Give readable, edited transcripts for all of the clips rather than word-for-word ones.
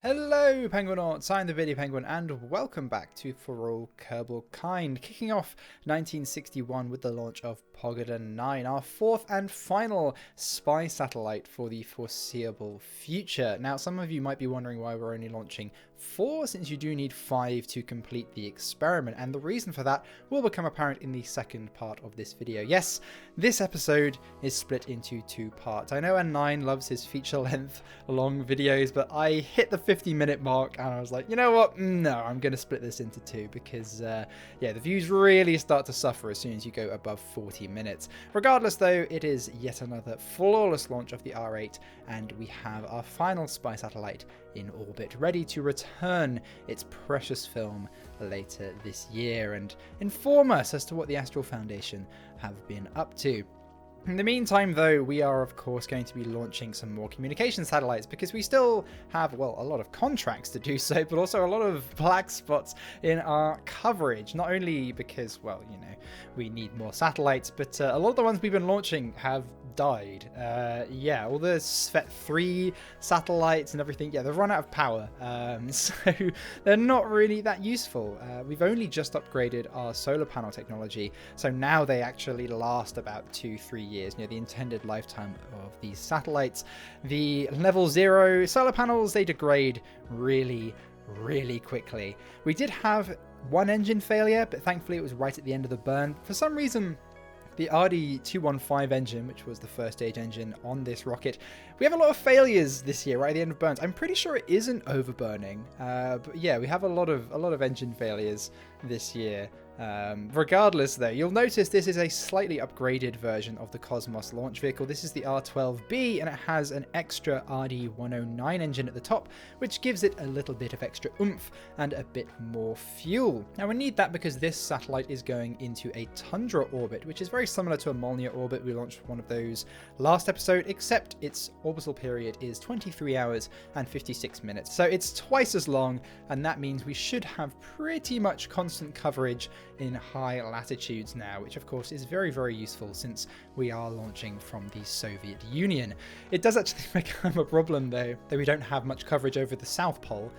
Hello Penguinauts, I'm the Beardy Penguin and welcome back to For All Kerbalkind, kicking off 1961 with the launch of Pogoda 9, our fourth and final spy satellite for the foreseeable future. Now some of you might be wondering why we're only launching 4, since you do need 5 to complete the experiment, and the reason for that will become apparent in the second part of this video. Yes, this episode is split into 2 parts. I know N9 loves his feature-length long videos, but I hit the 50-minute mark and I was like, you know what, no, I'm going to split this into 2 because, yeah, the views really start to suffer as soon as you go above 40 minutes. Regardless though, it is yet another flawless launch of the R8, and we have our final spy satellite in orbit, ready to return its precious film later this year and inform us as to what the Astral Foundation have been up to. In the meantime, though, we are of course going to be launching some more communication satellites because we still have, well, a lot of contracts to do so, but also a lot of black spots in our coverage. Not only because, well, you know, we need more satellites, but a lot of the ones we've been launching have died. Yeah, all the Svet 3 satellites and everything, yeah, they've run out of power, so they're not really that useful. We've only just upgraded our solar panel technology, so now they actually last about 2-3 years, you know, the intended lifetime of these satellites. The level 0 solar panels, they degrade really quickly. We did have one engine failure, but thankfully it was right at the end of the burn. For some reason, the RD-215 engine, which was the first stage engine on this rocket, we have a lot of failures this year right at the end of burns. I'm pretty sure it isn't overburning, but yeah, we have a lot of engine failures this year. Regardless though, you'll notice this is a slightly upgraded version of the Cosmos launch vehicle. This is the R12B, and it has an extra RD-109 engine at the top, which gives it a little bit of extra oomph and a bit more fuel. Now we need that because this satellite is going into a Tundra orbit, which is very similar to a Molniya orbit. We launched one of those last episode, except its orbital period is 23 hours and 56 minutes. So it's twice as long, and that means we should have pretty much constant coverage in high latitudes now, which of course is very useful since we are launching from the Soviet Union. It does actually become a problem though that we don't have much coverage over the South Pole.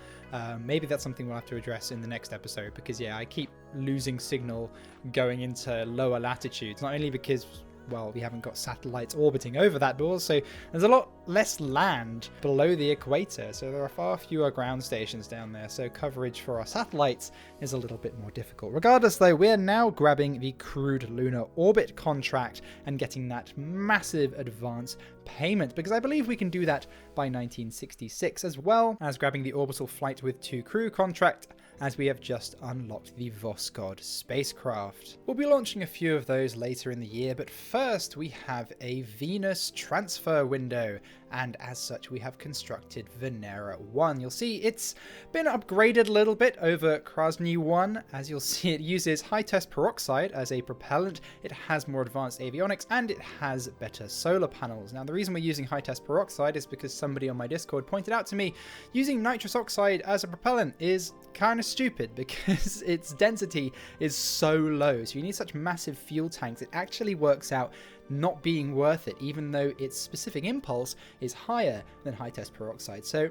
Maybe that's something we'll have to address in the next episode, because yeah, I keep losing signal going into lower latitudes, not only because, well, we haven't got satellites orbiting over that, but also there's a lot less land below the equator, so there are far fewer ground stations down there, so coverage for our satellites is a little bit more difficult. Regardless though, we're now grabbing the crewed lunar orbit contract and getting that massive advance payment, because I believe we can do that by 1966, as well as grabbing the orbital flight with 2 crew contract, as we have just unlocked the Voskhod spacecraft. We'll be launching a few of those later in the year, but first we have a Venus transfer window, and as such we have constructed Venera 1. You'll see it's been upgraded a little bit over Krasny 1. As you'll see, it uses high-test peroxide as a propellant, it has more advanced avionics, and it has better solar panels. Now the reason we're using high-test peroxide is because somebody on my Discord pointed out to me using nitrous oxide as a propellant is kind of stupid because its density is so low, so you need such massive fuel tanks. It actually works out not being worth it, even though its specific impulse is higher than high-test peroxide. So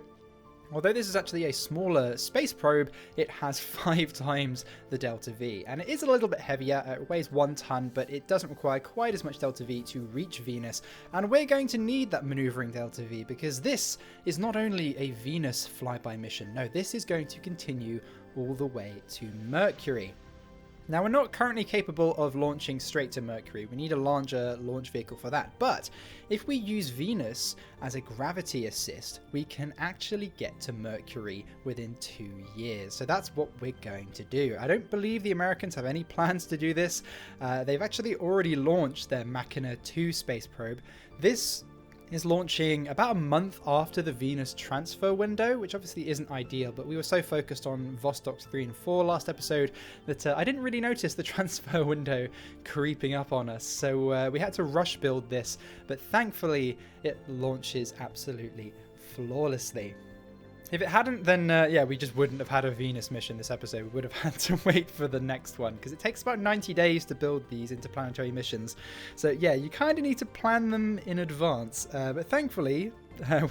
although this is actually a smaller space probe, it has 5 times the delta V, and it is a little bit heavier. It weighs 1 ton, but it doesn't require quite as much delta V to reach Venus, and we're going to need that maneuvering delta V because this is not only a Venus flyby mission, no, this is going to continue all the way to Mercury. Now, we're not currently capable of launching straight to Mercury. We need a larger launch vehicle for that. But if we use Venus as a gravity assist, we can actually get to Mercury within 2 years. So that's what we're going to do. I don't believe the Americans have any plans to do this. They've actually already launched their Markiner 2 space probe. This is launching about a month after the Venus transfer window, which obviously isn't ideal, but we were so focused on Vostoks 3 and 4 last episode that I didn't really notice the transfer window creeping up on us, so we had to rush build this, but thankfully it launches absolutely flawlessly. If it hadn't, then yeah, we just wouldn't have had a Venus mission this episode. We would have had to wait for the next one, because it takes about 90 days to build these interplanetary missions. So yeah, you kind of need to plan them in advance. But thankfully,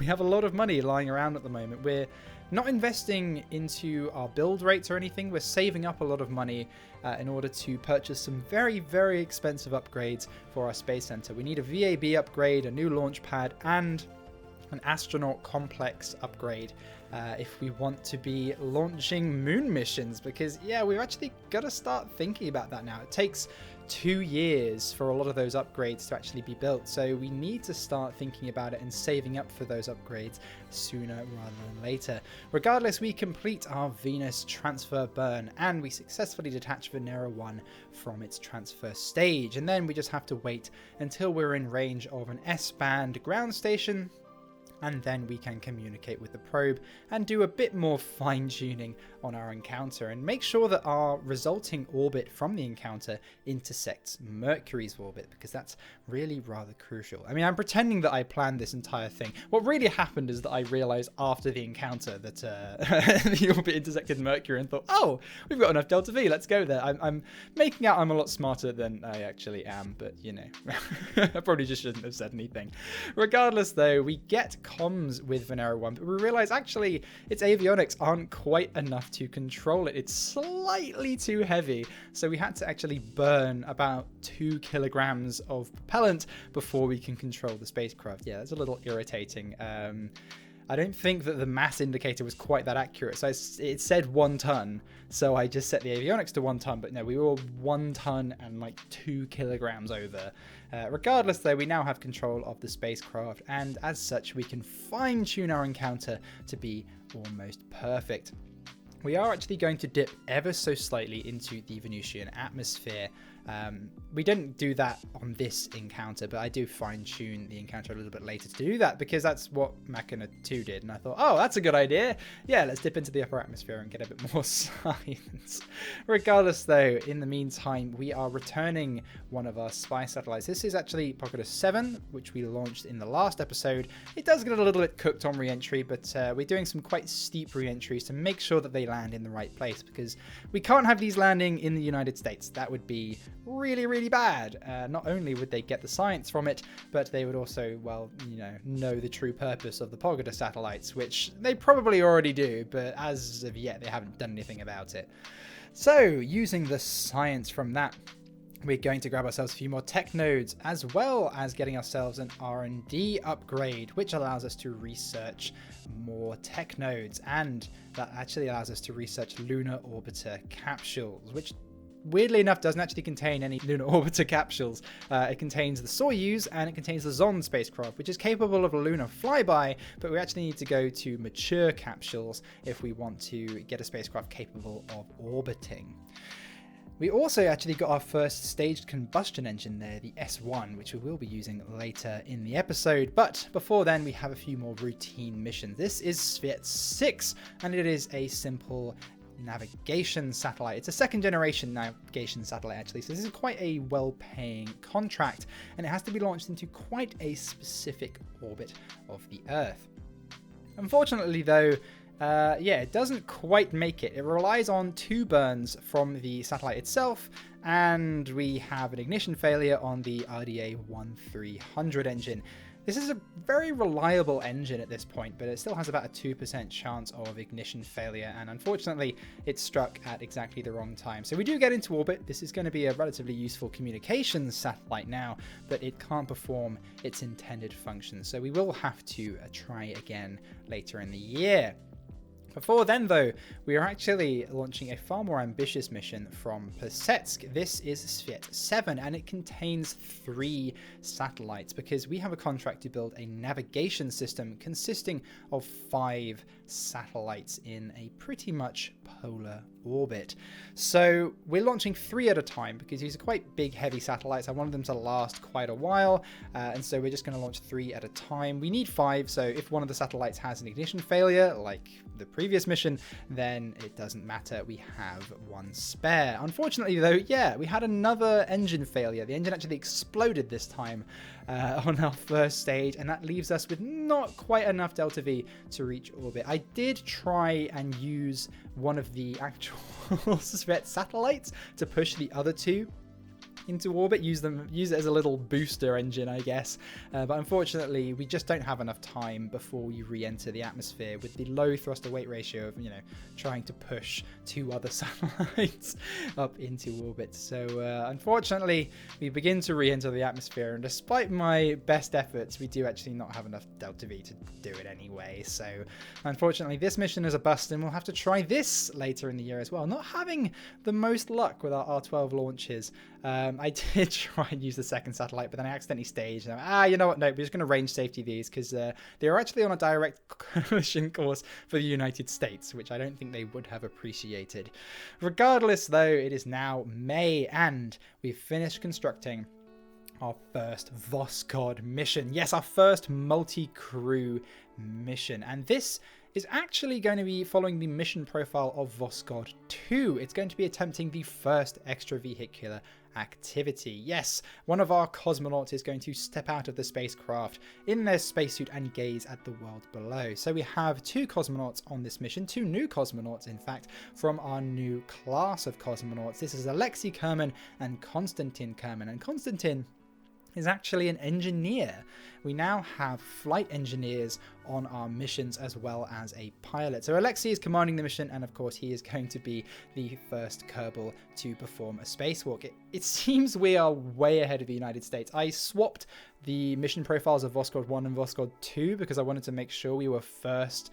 we have a lot of money lying around at the moment. We're not investing into our build rates or anything. We're saving up a lot of money in order to purchase some very, very expensive upgrades for our space center. We need a VAB upgrade, a new launch pad, and an astronaut complex upgrade if we want to be launching moon missions, because yeah, we've actually got to start thinking about that now. It takes 2 years for a lot of those upgrades to actually be built, so we need to start thinking about it and saving up for those upgrades sooner rather than later. Regardless, we complete our Venus transfer burn and we successfully detach Venera 1 from its transfer stage, and then we just have to wait until we're in range of an S-band ground station, and then we can communicate with the probe and do a bit more fine-tuning on our encounter and make sure that our resulting orbit from the encounter intersects Mercury's orbit, because that's really rather crucial. I mean, I'm pretending that I planned this entire thing. What really happened is that I realized after the encounter that the orbit intersected Mercury and thought, oh, we've got enough delta V, let's go there. I'm making out I'm a lot smarter than I actually am, but you know, I probably just shouldn't have said anything. Regardless though, we get comms with Venera 1, but we realize actually its avionics aren't quite enough to control it. It's slightly too heavy, so we had to actually burn about 2 kilograms of propellant before we can control the spacecraft. Yeah, that's a little irritating. I don't think that the mass indicator was quite that accurate. So it said 1 ton, so I just set the avionics to 1 ton, but no, we were 1 ton and like 2 kilograms over. Regardless though, we now have control of the spacecraft, and as such we can fine tune our encounter to be almost perfect. We are actually going to dip ever so slightly into the Venusian atmosphere. We didn't do that on this encounter, but I do fine-tune the encounter a little bit later to do that, because that's what Markiner 2 did, and I thought, oh, that's a good idea. Yeah, let's dip into the upper atmosphere and get a bit more science. Regardless, though, in the meantime, we are returning one of our spy satellites. This is actually Pogoda 7, which we launched in the last episode. It does get a little bit cooked on re-entry, but we're doing some quite steep re-entries to make sure that they land in the right place, because we can't have these landing in the United States. That would be really, really bad. Not only would they get the science from it, but they would also, well, you know the true purpose of the Pogoda satellites, which they probably already do, but as of yet, they haven't done anything about it. So, using the science from that, we're going to grab ourselves a few more tech nodes, as well as getting ourselves an R&D upgrade, which allows us to research more tech nodes, and that actually allows us to research lunar orbiter capsules, which weirdly enough doesn't actually contain any lunar orbiter capsules. It contains the Soyuz and it contains the Zond spacecraft, which is capable of a lunar flyby, but we actually need to go to mature capsules if we want to get a spacecraft capable of orbiting. We also actually got our first staged combustion engine there, the S1, which we will be using later in the episode. But before then, we have a few more routine missions. This is Svet 6, and it is a simple navigation satellite. It's a second generation navigation satellite actually, so this is quite a well-paying contract, and it has to be launched into quite a specific orbit of the Earth. Unfortunately though, yeah, it doesn't quite make it. It relies on 2 burns from the satellite itself, and we have an ignition failure on the RDA 1300 engine. This is a very reliable engine at this point, but it still has about a 2% chance of ignition failure, and unfortunately it struck at exactly the wrong time. So we do get into orbit. This is going to be a relatively useful communications satellite now, but it can't perform its intended function, so we will have to try again later in the year. Before then, though, we are actually launching a far more ambitious mission from Persetsk. This is Svet 7, and it contains 3 satellites, because we have a contract to build a navigation system consisting of 5 satellites in a pretty much polar orbit. So we're launching 3 at a time because these are quite big, heavy satellites. I wanted them to last quite a while, and so we're just going to launch 3 at a time. We need 5, so if one of the satellites has an ignition failure, like the previous mission, then it doesn't matter. We have 1 spare. Unfortunately, though, yeah, we had another engine failure. The engine actually exploded this time on our first stage, and that leaves us with not quite enough Delta V to reach orbit. I did try and use one of the actual Svet satellites to push the other 2 into orbit, use it as a little booster engine, I guess, but unfortunately we just don't have enough time before we re-enter the atmosphere with the low thruster weight ratio of, you know, trying to push 2 other satellites up into orbit. So unfortunately we begin to re-enter the atmosphere, and despite my best efforts, we do actually not have enough Delta V to do it anyway. So unfortunately this mission is a bust, and we'll have to try this later in the year as well. Not having the most luck with our R12 launches. I did try and use the second satellite, but then I accidentally staged. And you know what? No, we're just going to range safety these because they are actually on a direct collision course for the United States, which I don't think they would have appreciated. Regardless, though, it is now May, and we've finished constructing our first Voskhod mission. Yes, our first multi-crew mission. And this is actually going to be following the mission profile of Voskhod 2. It's going to be attempting the first extravehicular activity. Yes, one of our cosmonauts is going to step out of the spacecraft in their spacesuit and gaze at the world below. So we have 2 cosmonauts on this mission, 2 new cosmonauts, in fact, from our new class of cosmonauts. This is Alexei Kerman and Konstantin Kerman, and Konstantin is actually an engineer. We now have flight engineers on our missions as well as a pilot. So Alexei is commanding the mission, and of course he is going to be the first Kerbal to perform a spacewalk. It seems we are way ahead of the United States. I swapped the mission profiles of Voskhod 1 and Voskhod 2 because I wanted to make sure we were first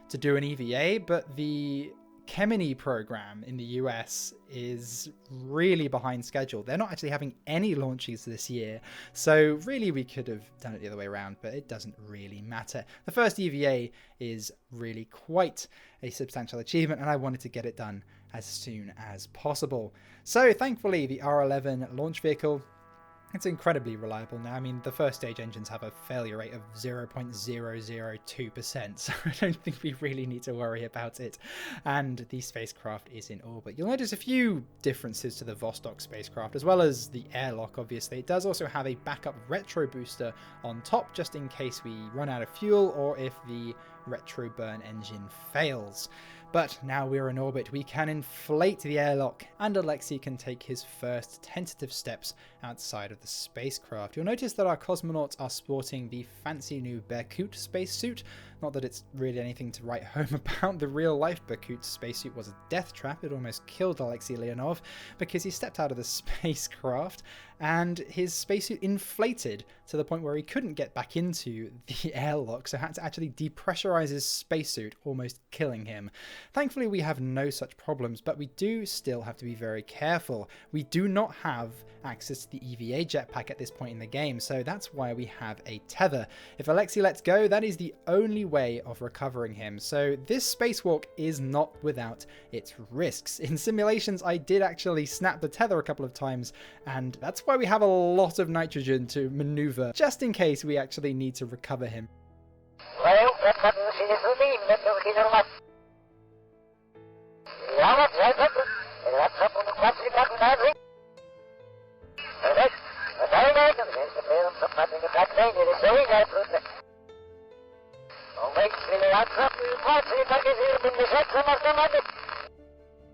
to do an EVA, but the Gemini program in the US is really behind schedule. They're not actually having any launches this year, so really we could have done it the other way around, but it doesn't really matter. The first EVA is really quite a substantial achievement, and I wanted to get it done as soon as possible. So thankfully the R11 launch vehicle, it's incredibly reliable now. I mean, the first stage engines have a failure rate of 0.002%, so I don't think we really need to worry about it. And the spacecraft is in orbit. You'll notice a few differences to the Vostok spacecraft, as well as the airlock, obviously. It does also have a backup retro booster on top, just in case we run out of fuel or if the retro burn engine fails. But now we're in orbit, we can inflate the airlock, and Alexei can take his first tentative steps outside of the spacecraft. You'll notice that our cosmonauts are sporting the fancy new Berkut spacesuit. Not that it's really anything to write home about. The real-life Berkut spacesuit was a death trap. It almost killed Alexei Leonov because he stepped out of the spacecraft and his spacesuit inflated to the point where he couldn't get back into the airlock, so had to actually depressurize his spacesuit, almost killing him. Thankfully, we have no such problems, but we do still have to be very careful. We do not have access to the EVA jetpack at this point in the game, so that's why we have a tether. If Alexei lets go, that is the only way of recovering him. So this spacewalk is not without its risks. In simulations, I did actually snap the tether a couple of times, and that's why we have a lot of nitrogen to maneuver, just in case we actually need to recover him.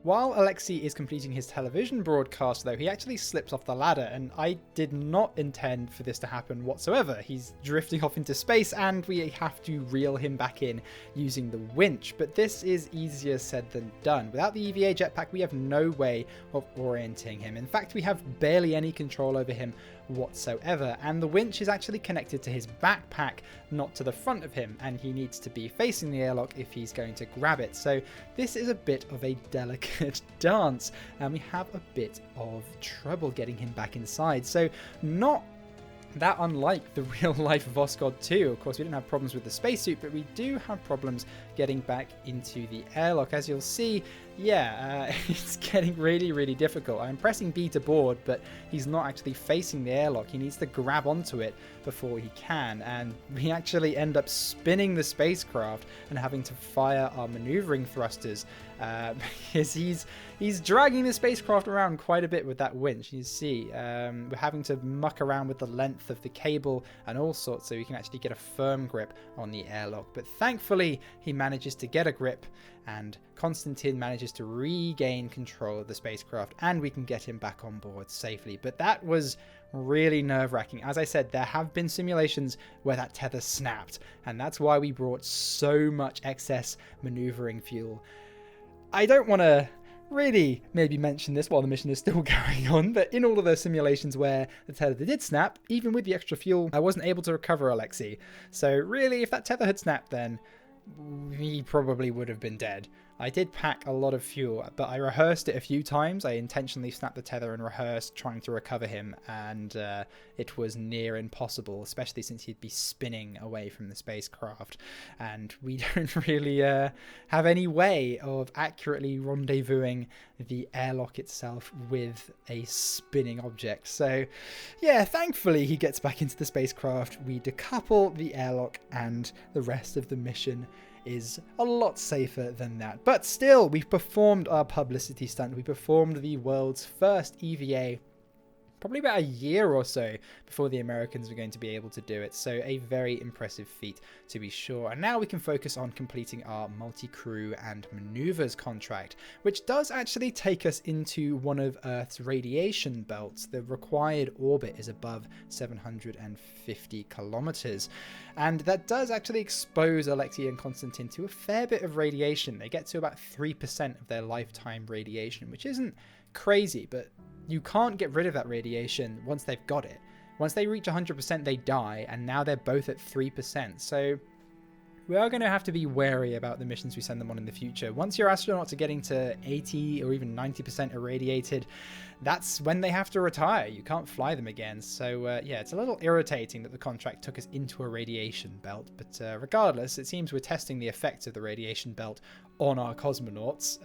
While Alexei is completing his television broadcast, though, he actually slips off the ladder, and I did not intend for this to happen whatsoever. He's drifting off into space, and we have to reel him back in using the winch, but this is easier said than done. Without the EVA jetpack, we have no way of orienting him. In fact, we have barely any control over him whatsoever, and the winch is actually connected to his backpack, not to the front of him, and he needs to be facing the airlock if he's going to grab it. So this is a bit of a delicate dance, and we have a bit of trouble getting him back inside. So not that unlike the real-life Voskhod 2, of course, we didn't have problems with the spacesuit, but we do have problems getting back into the airlock. As you'll see, it's getting really, really difficult. I'm pressing B to board, but he's not actually facing the airlock. He needs to grab onto it before he can, and we actually end up spinning the spacecraft and having to fire our maneuvering thrusters because he's dragging the spacecraft around quite a bit with that winch. You see, we're having to muck around with the length of the cable and all sorts so we can actually get a firm grip on the airlock. But thankfully, he manages to get a grip, and Konstantin manages to regain control of the spacecraft, and we can get him back on board safely. But that was really nerve-wracking. As I said, there have been simulations where that tether snapped, and that's why we brought so much excess maneuvering fuel. I don't want to really maybe mention this while the mission is still going on, but in all of those simulations where the tether did snap, even with the extra fuel, I wasn't able to recover Alexei. So really, if that tether had snapped, then he probably would have been dead. I did pack a lot of fuel, but I rehearsed it a few times. I intentionally snapped the tether and rehearsed trying to recover him, and it was near impossible, especially since he'd be spinning away from the spacecraft, and we don't really have any way of accurately rendezvousing the airlock itself with a spinning object. So yeah, thankfully he gets back into the spacecraft, we decouple the airlock, and the rest of the mission is a lot safer than that. But still, we've performed our publicity stunt. We performed the world's first EVA probably about a year or so before the Americans were going to be able to do it. So a very impressive feat, to be sure. And now we can focus on completing our multi-crew and maneuvers contract, which does actually take us into one of Earth's radiation belts. The required orbit is above 750 kilometers. And that does actually expose Alexei and Konstantin to a fair bit of radiation. They get to about 3% of their lifetime radiation, which isn't crazy, but you can't get rid of that radiation once they've got it. Once they reach 100%, they die, and now they're both at 3%. So we are going to have to be wary about the missions we send them on in the future. Once your astronauts are getting to 80 or even 90% irradiated, that's when they have to retire. You can't fly them again. So yeah, it's a little irritating that the contract took us into a radiation belt. But regardless, it seems we're testing the effects of the radiation belt on our cosmonauts.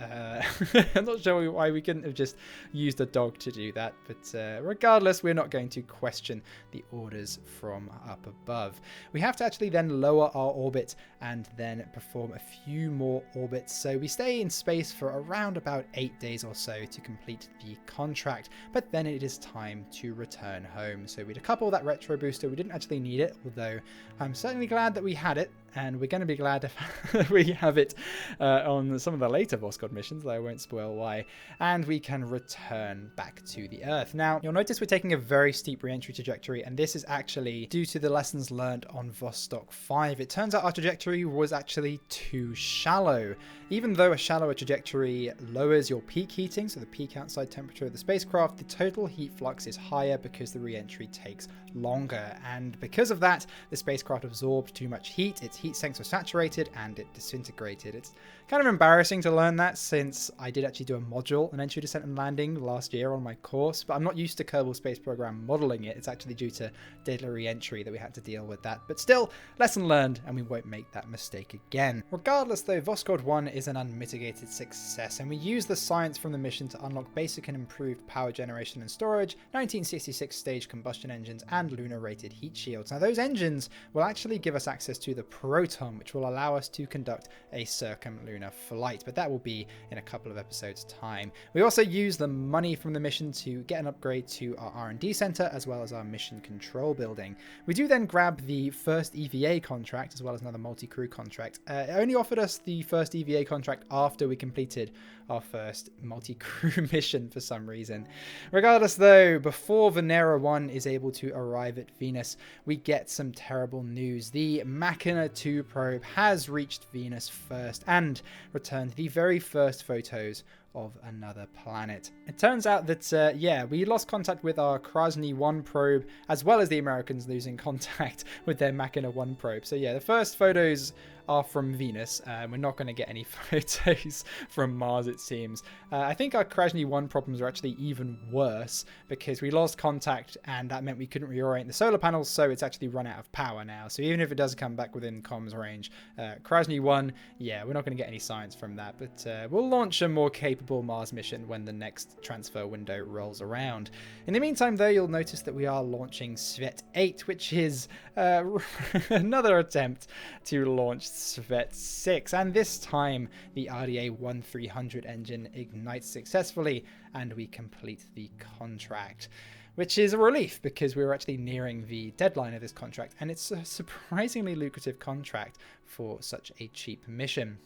I'm not sure why we couldn't have just used a dog to do that. But regardless, we're not going to question the orders from up above. We have to actually then lower our orbit and then perform a few more orbits. So we stay in space for around about 8 days or so to complete the contract, but then it is time to return home. So we decouple that retro booster. We didn't actually need it, although I'm certainly glad that we had it, and we're going to be glad if we have it on some of the later Voskhod missions, though I won't spoil why, and we can return back to the Earth. Now, you'll notice we're taking a very steep re-entry trajectory, and this is actually due to the lessons learned on Vostok 5. It turns out our trajectory was actually too shallow. Even though a shallower trajectory lowers your peak heating, so the peak outside temperature of the spacecraft, the total heat flux is higher because the re-entry takes longer, and because of that, the spacecraft absorbed too much heat, its heat sinks were saturated, and it disintegrated. It's kind of embarrassing to learn that, since I did actually do a module on entry, descent, and landing last year on my course, but I'm not used to Kerbal Space Program modeling it. It's actually due to data re-entry that we had to deal with that. But still, lesson learned, and we won't make that mistake again. Regardless though, Voskhod 1 is an unmitigated success, and we use the science from the mission to unlock basic and improved power generation and storage, 1966 stage combustion engines, and lunar rated heat shields. Now those engines will actually give us access to the Proton, which will allow us to conduct a circumlunar flight, but that will be in a couple of episodes time. We also use the money from the mission to get an upgrade to our R&D center as well as our mission control building. We do then grab the first EVA contract as well as another multi-crew contract. It only offered us the first EVA contract after we completed our first multi-crew mission for some reason. Regardless though, before Venera 1 is able to arrive at Venus, we get some terrible news. The Markiner 2 probe has reached Venus first and returned the very first photos of another planet. It turns out that, yeah, we lost contact with our Krasny 1 probe, as well as the Americans losing contact with their Markiner 1 probe. So yeah, the first photos are from Venus. We're not going to get any photos from Mars, it seems. I think our Krasny 1 problems are actually even worse because we lost contact and that meant we couldn't reorient the solar panels, so it's actually run out of power now. So even if it does come back within comms range, Krasny 1, yeah, we're not going to get any science from that, but we'll launch a more capable Mars mission when the next transfer window rolls around. In the meantime, though, you'll notice that we are launching Svet 8, which is another attempt to launch Svet 6, and this time the RDA 1300 engine ignites successfully and we complete the contract, which is a relief because we were actually nearing the deadline of this contract, and it's a surprisingly lucrative contract for such a cheap mission.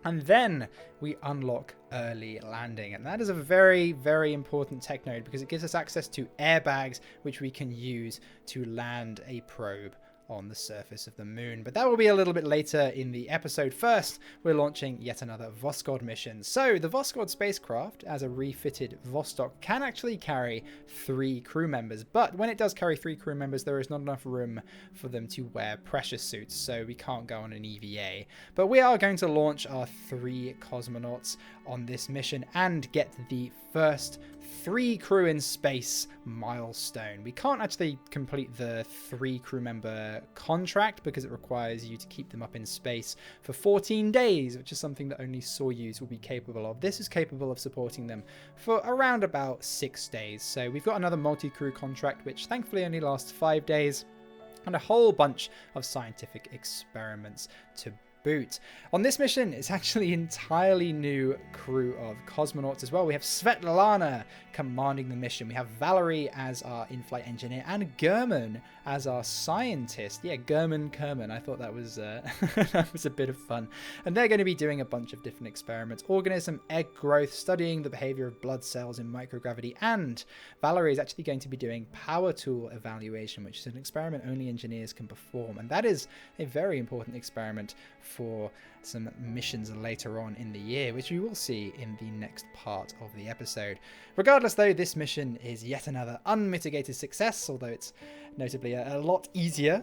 And then we unlock early landing, and that is a very, very important tech node because it gives us access to airbags which we can use to land a probe on the surface of the moon. But that will be a little bit later in the episode. First, we're launching yet another Voskhod mission. So the Voskhod spacecraft, as a refitted Vostok, can actually carry 3 crew members, but when it does carry 3 crew members, there is not enough room for them to wear pressure suits, so we can't go on an EVA. But we are going to launch our 3 cosmonauts on this mission and get the first 3 crew in space milestone. We can't actually complete the 3 crew member contract because it requires you to keep them up in space for 14 days, which is something that only Soyuz will be capable of. This is capable of supporting them for around about 6 days. So we've got another multi-crew contract, which thankfully only lasts 5 days, and a whole bunch of scientific experiments to boot. On this mission, it's actually entirely new crew of cosmonauts as well. We have Svetlana commanding the mission. We have Valerie as our in-flight engineer and German as our scientist. Yeah, Kerman. I thought that was that was a bit of fun. And they're going to be doing a bunch of different experiments: organism, egg growth, studying the behavior of blood cells in microgravity, and Valerie is actually going to be doing power tool evaluation, which is an experiment only engineers can perform. And that is a very important experiment for some missions later on in the year, which we will see in the next part of the episode. Regardless, though, this mission is yet another unmitigated success, although it's notably a lot easier,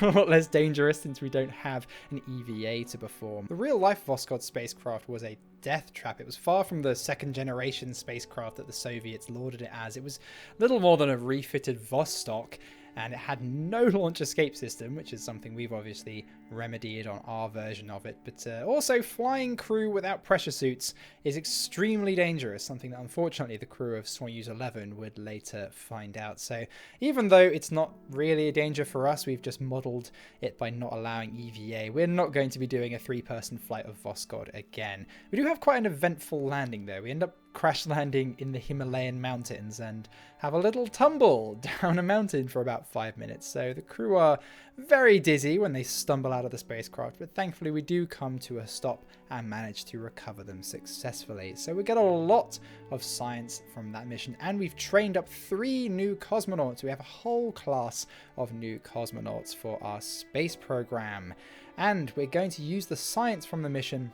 a lot less dangerous since we don't have an EVA to perform. The real-life Voskhod spacecraft was a death trap. It was far from the second-generation spacecraft that the Soviets lauded it as. It was little more than a refitted Vostok, and it had no launch escape system, which is something we've obviously remedied on our version of it. But also, flying crew without pressure suits is extremely dangerous, something that unfortunately the crew of Soyuz 11 would later find out. So even though it's not really a danger for us, we've just modeled it by not allowing EVA. We're not going to be doing a 3-person flight of Voskhod again. We do have quite an eventful landing though. We end up crash landing in the Himalayan mountains and have a little tumble down a mountain for about 5 minutes. So the crew are very dizzy when they stumble out of the spacecraft, but thankfully we do come to a stop and manage to recover them successfully. So we get a lot of science from that mission, and we've trained up 3 new cosmonauts. We have a whole class of new cosmonauts for our space program, and we're going to use the science from the mission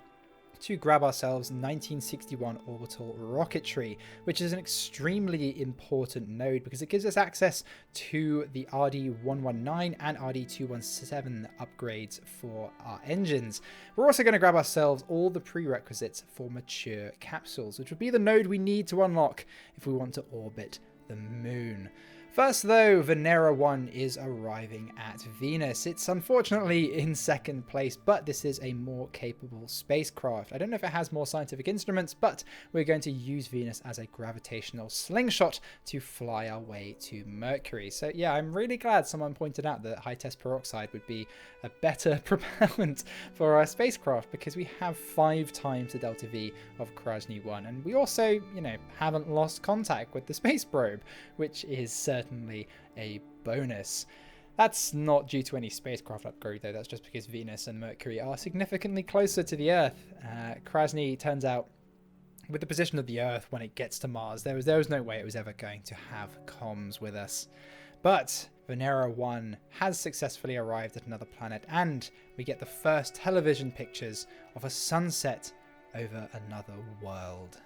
to grab ourselves 1961 orbital rocketry, which is an extremely important node because it gives us access to the RD-119 and RD-217 upgrades for our engines. We're also going to grab ourselves all the prerequisites for mature capsules, which would be the node we need to unlock if we want to orbit the moon. First though, Venera 1 is arriving at Venus. It's unfortunately in second place, but this is a more capable spacecraft. I don't know if it has more scientific instruments, but we're going to use Venus as a gravitational slingshot to fly our way to Mercury. So yeah, I'm really glad someone pointed out that high-test peroxide would be a better propellant for our spacecraft because we have 5 times the delta V of Krasny 1, and we also, you know, haven't lost contact with the space probe, which is certainly a bonus. That's not due to any spacecraft upgrade though, that's just because Venus and Mercury are significantly closer to the Earth. Krasny, turns out, with the position of the Earth when it gets to Mars, there was no way it was ever going to have comms with us. But Venera 1 has successfully arrived at another planet, and we get the first television pictures of a sunset over another world.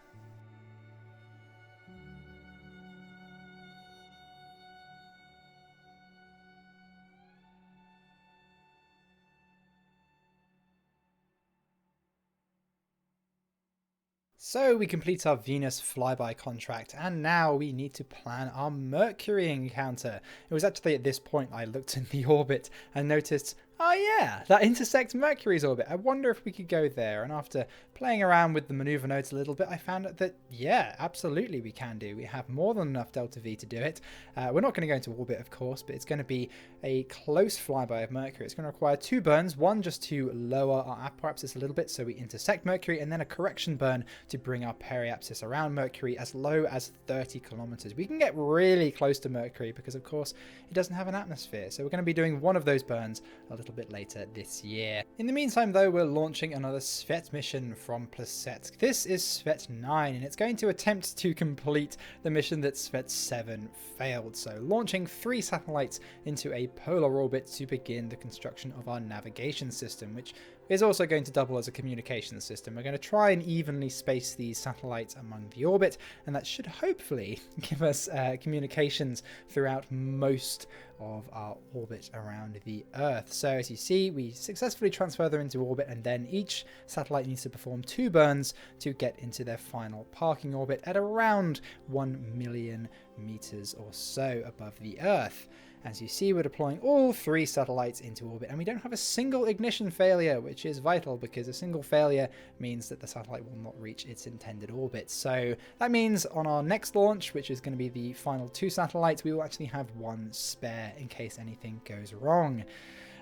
So we complete our Venus flyby contract, and now we need to plan our Mercury encounter. It was actually at this point I looked in the orbit and noticed, oh yeah, that intersects Mercury's orbit. I wonder if we could go there. And after playing around with the maneuver nodes a little bit, I found out that, yeah, absolutely we can do. We have more than enough delta V to do it. We're not going to go into orbit, of course, but it's going to be a close flyby of Mercury. It's going to require 2 burns, one just to lower our apoapsis a little bit so we intersect Mercury, and then a correction burn to bring our periapsis around Mercury as low as 30 kilometers. We can get really close to Mercury because, of course, it doesn't have an atmosphere. So we're going to be doing one of those burns a little bit later this year. In the meantime, though, we're launching another Svet mission from Plesetsk. This is Svet 9, and it's going to attempt to complete the mission that Svet 7 failed. So launching 3 satellites into a polar orbit to begin the construction of our navigation system, which is also going to double as a communications system. We're going to try and evenly space these satellites among the orbit, and that should hopefully give us communications throughout most of our orbit around the Earth. So as you see, we successfully transfer them into orbit, and then each satellite needs to perform 2 burns to get into their final parking orbit at around 1 million meters or so above the Earth. As you see, we're deploying all 3 satellites into orbit, and we don't have a single ignition failure, which is vital because a single failure means that the satellite will not reach its intended orbit. So that means on our next launch, which is going to be the final 2 satellites, we will actually have 1 spare in case anything goes wrong.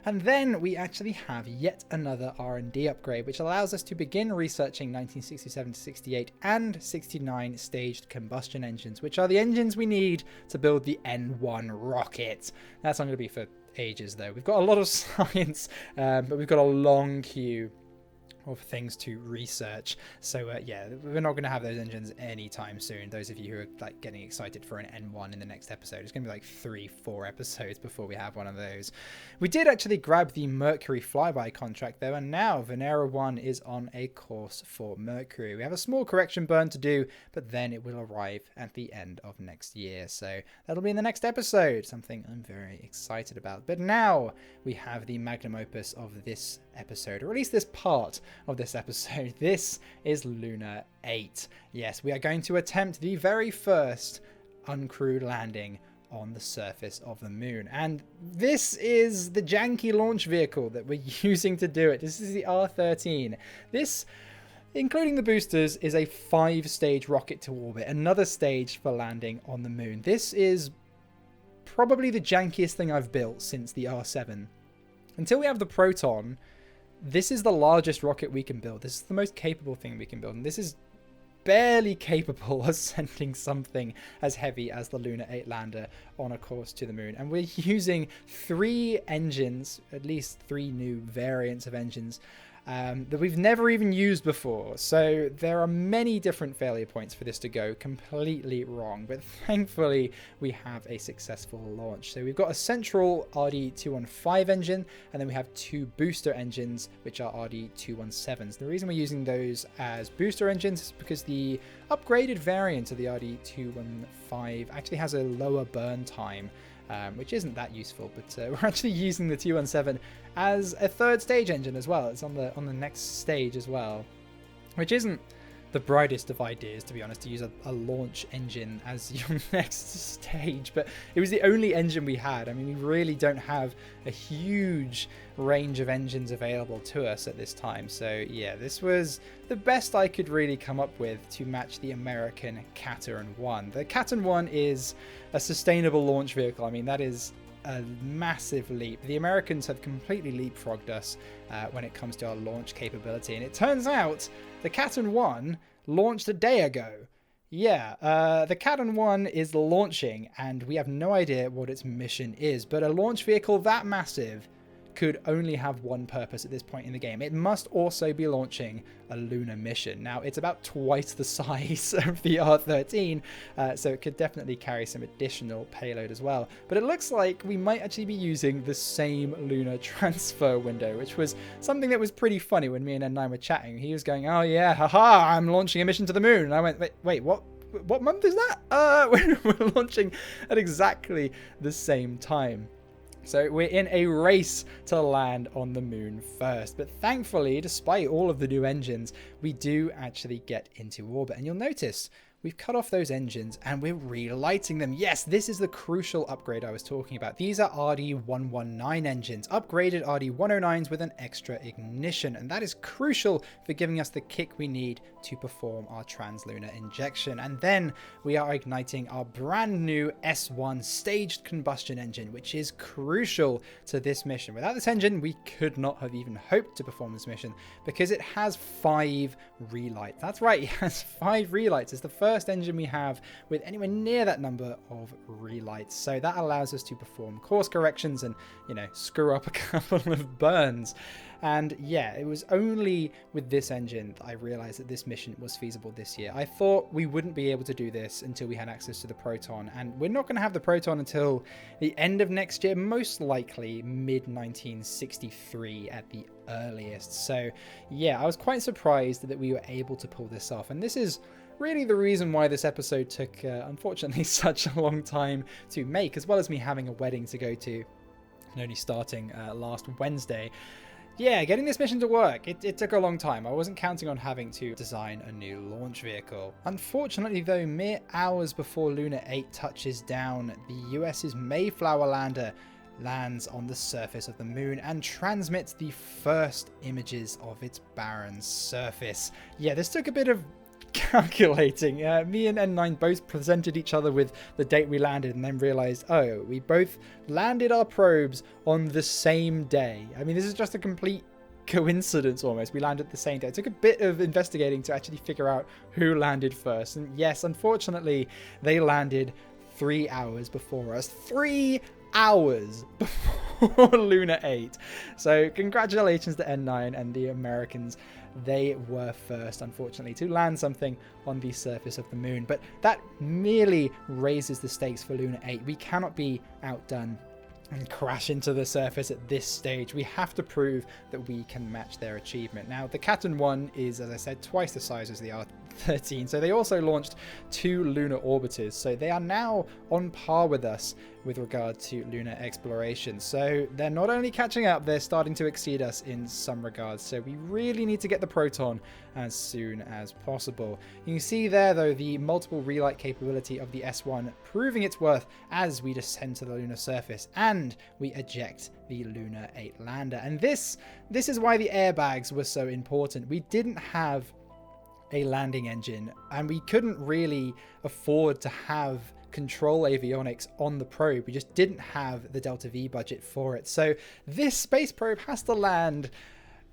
And then we actually have yet another R&D upgrade, which allows us to begin researching 1967-68 and 69 staged combustion engines, which are the engines we need to build the N1 rocket. That's not going to be for ages, though. We've got a lot of science, but we've got a long queue of things to research. So yeah, we're not going to have those engines anytime soon. Those of you who are like getting excited for an N1 in the next episode, it's going to be like 3-4 episodes before we have one of those. We did actually grab the Mercury flyby contract though, and now Venera 1 is on a course for Mercury. We have a small correction burn to do, but then it will arrive at the end of next year. So that'll be in the next episode, something I'm very excited about. But now we have the magnum opus of this episode, or at least this part of this episode. This is Lunar 8. Yes, we are going to attempt the very first uncrewed landing on the surface of the moon, and this is the janky launch vehicle that we're using to do it. This is the R13. This, including the boosters, is a 5-stage rocket to orbit, another stage for landing on the moon. This is probably the jankiest thing I've built since the R7. Until we have the Proton, this is the largest rocket we can build. This is the most capable thing we can build, and this is barely capable of sending something as heavy as the Lunar 8 lander on a course to the moon. And we're using 3 engines, at least 3 new variants of engines, that we've never even used before. So there are many different failure points for this to go completely wrong, but thankfully we have a successful launch. So we've got a central RD-215 engine, and then we have 2 booster engines, which are RD-217s. The reason we're using those as booster engines is because the upgraded variant of the RD-215 actually has a lower burn time, which isn't that useful, but we're actually using the 217 as a 3rd stage engine as well. It's on the next stage as well, which isn't the brightest of ideas, to be honest, to use a launch engine as your next stage, but it was the only engine we had. I mean, we really don't have a huge range of engines available to us at this time, so yeah, this was the best I could really come up with to match the American Cateran 1. The Cateran 1 is a sustainable launch vehicle. I mean, that is a massive leap. The Americans have completely leapfrogged us when it comes to our launch capability, and it turns out the Cateran 1 launched a day ago. Yeah, the Cateran 1 is launching, and we have no idea what its mission is, but a launch vehicle that massive could only have one purpose at this point in the game. It must also be launching a lunar mission. Now, it's about twice the size of the R13, so it could definitely carry some additional payload as well. But it looks like we might actually be using the same lunar transfer window, which was something that was pretty funny when me and N9 were chatting. He was going, oh yeah, haha, I'm launching a mission to the moon. And I went, wait, what month is that? We're launching at exactly the same time. So we're in a race to land on the moon first. But thankfully, despite all of the new engines, we do actually get into orbit. And you'll notice we've cut off those engines and we're relighting them. Yes, this is the crucial upgrade I was talking about. These are RD-119 engines, upgraded RD-109s with an extra ignition. And that is crucial for giving us the kick we need to perform our translunar injection. And then we are igniting our brand new S1 staged combustion engine, which is crucial to this mission. Without this engine, we could not have even hoped to perform this mission because it has 5 relights. That's right, it has 5 relights. It's the first engine we have with anywhere near that number of relights. So that allows us to perform course corrections and, you know, screw up a couple of burns. And yeah, it was only with this engine that I realized that this mission was feasible this year. I thought we wouldn't be able to do this until we had access to the Proton, and we're not going to have the Proton until the end of next year, most likely mid-1963 at the earliest. So yeah, I was quite surprised that we were able to pull this off, and this is really the reason why this episode took, unfortunately, such a long time to make, as well as me having a wedding to go to and only starting last Wednesday. Yeah, getting this mission to work, it took a long time. I wasn't counting on having to design a new launch vehicle. Unfortunately though, mere hours before Luna 8 touches down, the US's Mayflower lander lands on the surface of the moon and transmits the first images of its barren surface. Yeah, this took a bit of calculating. Me and N9 both presented each other with the date we landed and then realized, oh, we both landed our probes on the same day. I mean, this is just a complete coincidence almost. We landed the same day. It took a bit of investigating to actually figure out who landed first. And yes, unfortunately, they landed 3 hours before us. 3 hours before Luna 8. So congratulations to N9 and the Americans. They were first, unfortunately, to land something on the surface of the moon. But that merely raises the stakes for Luna 8. We cannot be outdone and crash into the surface at this stage. We have to prove that we can match their achievement. Now, the Katon 1 is, as I said, twice the size as the R13, so they also launched 2 lunar orbiters, so they are now on par with us with regard to lunar exploration. So they're not only catching up, they're starting to exceed us in some regards, so we really need to get the Proton as soon as possible. You can see there, though, the multiple relight capability of the S1 proving its worth as we descend to the lunar surface and we eject the Luna 8 lander. And this is why the airbags were so important. We didn't have a landing engine and we couldn't really afford to have control avionics on the probe. We just didn't have the Delta V budget for it. So this space probe has to land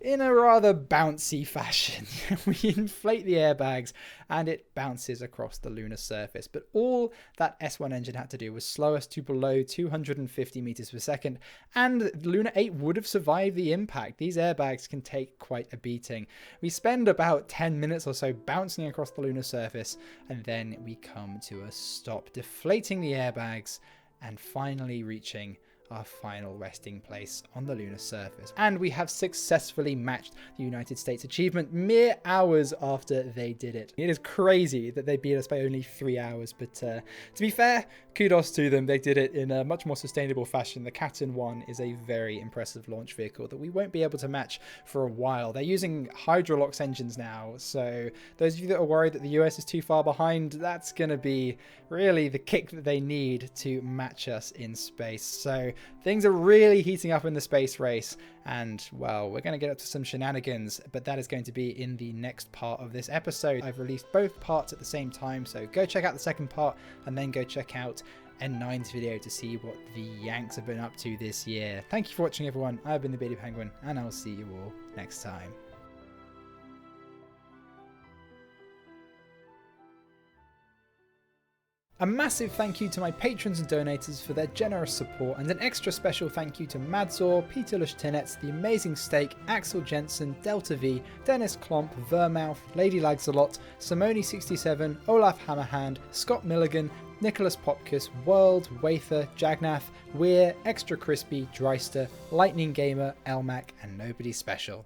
in a rather bouncy fashion. We inflate the airbags and it bounces across the lunar surface. But all that S1 engine had to do was slow us to below 250 meters per second, and Luna 8 would have survived the impact. These airbags can take quite a beating. We spend about 10 minutes or so bouncing across the lunar surface, and then we come to a stop, deflating the airbags and finally reaching our final resting place on the lunar surface. And we have successfully matched the United States achievement mere hours after they did it. It is crazy that they beat us by only 3 hours, but to be fair, kudos to them. They did it in a much more sustainable fashion. The Katon 1 is a very impressive launch vehicle that we won't be able to match for a while. They're using Hydrolox engines now, so those of you that are worried that the US is too far behind, that's going to be really the kick that they need to match us in space. So things are really heating up in the space race, and well, we're going to get up to some shenanigans, but that is going to be in the next part of this episode. I've released both parts at the same time, so go check out the second part and then go check out N9's video to see what the Yanks have been up to this year. Thank you for watching, everyone. I've been the Beardy Penguin, and I'll see you all next time. A massive thank you to my patrons and donators for their generous support, and an extra special thank you to Madzor, Peter Lushtinets, The Amazing Steak, Axel Jensen, Delta V, Dennis Klomp, Vermouth, Lady Lagsalot, Simone67, Olaf Hammerhand, Scott Milligan, Nicholas Popkus, World, Wather, Jagnath, Weir, Extra Crispy, Dreister, Lightning Gamer, Elmac, and Nobody Special.